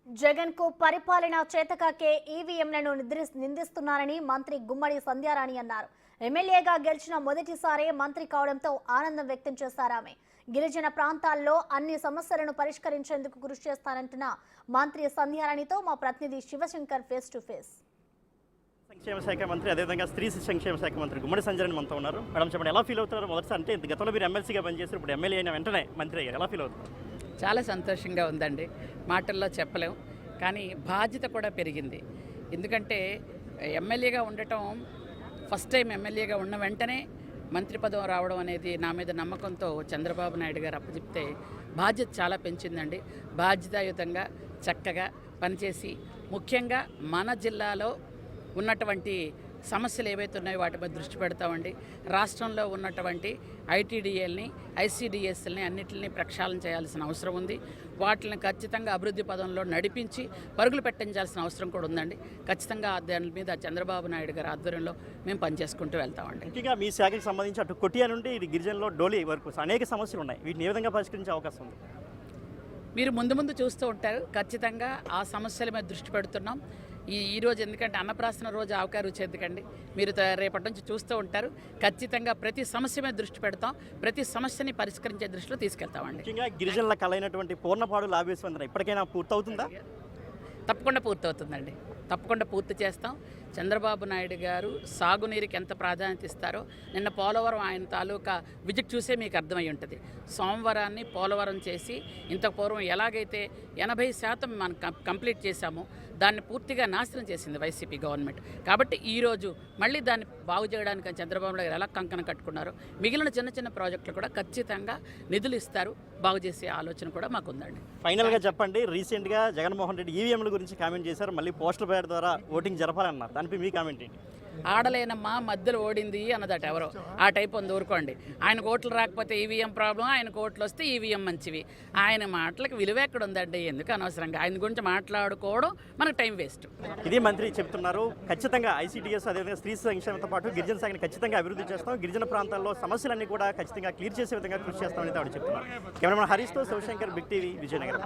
జగన్ కు పరిపాలన చేతకాకే ఈవీఎంలను నిందిస్తున్నారని మంత్రి గుమ్మడి సంధ్యారాణి అన్నారు. ఎమ్మెల్యేగా గెలిచిన మొదటిసారే మంత్రి కావడంతో ఆనందం వ్యక్తం చేశారు ఆమె. గిరిజన ప్రాంతాల్లో అన్ని సమస్యలను పరిష్కరించేందుకు కృషి చేస్తానంటున్న మంత్రి సంధ్యారాణితో మా ప్రతినిధి శివశంకర్ ఫేస్ టు ఫేస్. సంక్షేమ శాఖ మంత్రి అదేవిధంగా స్త్రీ సంక్షేమ శాఖ మంత్రి గుమ్మడి సంధ్యారాణి మనతో ఉన్నారు. మేడం చెప్పండి, ఎలా ఫీల్ అవుతున్నారు? మొదటిసారి అంటే గతంలో మీరు ఎమ్మెల్సీగా పనిచేస్తారు, ఇప్పుడు ఎమ్మెల్యే అయిన వెంటనే మంత్రి అయ్యారు, ఎలా ఫీల్ అవుతున్నారు? చాలా సంతోషంగా ఉందండి, మాటల్లో చెప్పలేం. కానీ బాధ్యత కూడా పెరిగింది. ఎందుకంటే ఎమ్మెల్యేగా ఉండటం, ఫస్ట్ టైం ఎమ్మెల్యేగా ఉన్న వెంటనే మంత్రి పదవి రావడం అనేది నా మీద నమ్మకంతో చంద్రబాబు నాయుడు గారు అప్పచెప్తే బాధ్యత చాలా పెంచిందండి. బాధ్యతాయుతంగా చక్కగా పనిచేసి, ముఖ్యంగా మన జిల్లాలో ఉన్నటువంటి సమస్యలు ఏవైతే ఉన్నాయో వాటి మీద దృష్టి పెడతామండి. రాష్ట్రంలో ఉన్నటువంటి ఐటీడీఏల్ని, ఐసీడీఎస్ఎల్ని అన్నింటినీ ప్రక్షాళన చేయాల్సిన అవసరం ఉంది. వాటిని ఖచ్చితంగా అభివృద్ధి పదంలో నడిపించి పరుగులు పెట్టించాల్సిన అవసరం కూడా ఉందండి. ఖచ్చితంగా దాని మీద చంద్రబాబు నాయుడు గారి ఆధ్వర్యంలో మేము పనిచేసుకుంటూ వెళ్తామండి. ముఖ్యంగా మీ శాఖకి సంబంధించి అటు కొట్టియా నుండి ఇటు గిరిజనలో డోలి వరకు అనేక సమస్యలు ఉన్నాయి. వీటిని ఏ విధంగా పరిష్కరించే అవకాశం ఉంది? మీరు ముందు చూస్తూ ఉంటారు. ఖచ్చితంగా ఆ సమస్యల మీద దృష్టి పెడుతున్నాం. ఈరోజు ఎందుకంటే అన్నప్రాసన రోజు ఆవకాయ రుచి ఎందుకండి, మీరు రేపటి నుంచి చూస్తూ ఉంటారు. ఖచ్చితంగా ప్రతి సమస్య మీద దృష్టి పెడతాం, ప్రతి సమస్యని పరిష్కరించే దృష్టిలో తీసుకెళ్తామండి. ముఖ్యంగా గిరిజనుల కలైనటువంటి పూర్ణపాడు లాభేశ్వందన ఇప్పటికైనా పూర్తవుతుందా? తప్పకుండా పూర్తవుతుందండి, తప్పకుండా పూర్తి చేస్తాం. చంద్రబాబు నాయుడు గారు సాగునీరుకి ఎంత ప్రాధాన్యత ఇస్తారో నిన్న పోలవరం ఆయన తాలూకా విజిట్ చూసే మీకు అర్థమై ఉంటుంది. సోమవారాన్ని పోలవరం చేసి ఇంతకు పూర్వం ఎలాగైతే 80% మనం కంప్లీట్ చేశామో దాన్ని పూర్తిగా నాశనం చేసింది వైసీపీ గవర్నమెంట్. కాబట్టి ఈరోజు మళ్ళీ దాన్ని బాగు చేయడానికి చంద్రబాబు నాయుడు ఎలా కంకణం కట్టుకున్నారో మిగిలిన చిన్న ప్రాజెక్టులు కూడా ఖచ్చితంగా నిధులు ఇస్తారు, బాగు చేసే ఆలోచన కూడా మాకు ఉందండి. ఫైనల్గా చెప్పండి, రీసెంట్గా జగన్మోహన్ రెడ్డి ఈవీఎంల గురించి కామెంట్ చేశారు, మళ్ళీ పోస్టల్ బ్యాలెట్ ద్వారా ఓటింగ్ జరపాలన్నారు. దానిపై మీ కామెంట్ ఏంటి? ఆడలేనమ్మా మధ్యలో ఓడింది అన్నదట ఎవరో, ఆ టైప్ ఉంది. ఊరుకోండి. ఆయనకు ఓట్లు రాకపోతే ఈవీఎం ప్రాబ్లం, ఆయనకు ఓట్లు వస్తే ఈవీఎం మంచివి. ఆయన మాటలకు విలువ ఎక్కడ ఉందండి? ఎందుకు అనవసరంగా ఆయన గురించి మాట్లాడుకోవడం మనకు టైం వేస్ట్. ఇది మంత్రి చెప్తున్నారు. ఖచ్చితంగా ఐసీడీఎస్ అదేవిధంగా స్త్రీ సంక్షేమంతో పాటు గిరిజన శాఖని ఖచ్చితంగా అభివృద్ధి చేస్తాం, గిరిజన ప్రాంతాల్లో సమస్యలన్నీ కూడా ఖచ్చితంగా క్లియర్ చేసే విధంగా కృషి చేస్తామని ఆవిడ చెప్తున్నారు. కెమెరామెన్ హరీష్తో శివశంకర్, బిగ్ టీవీ, విజయనగరం.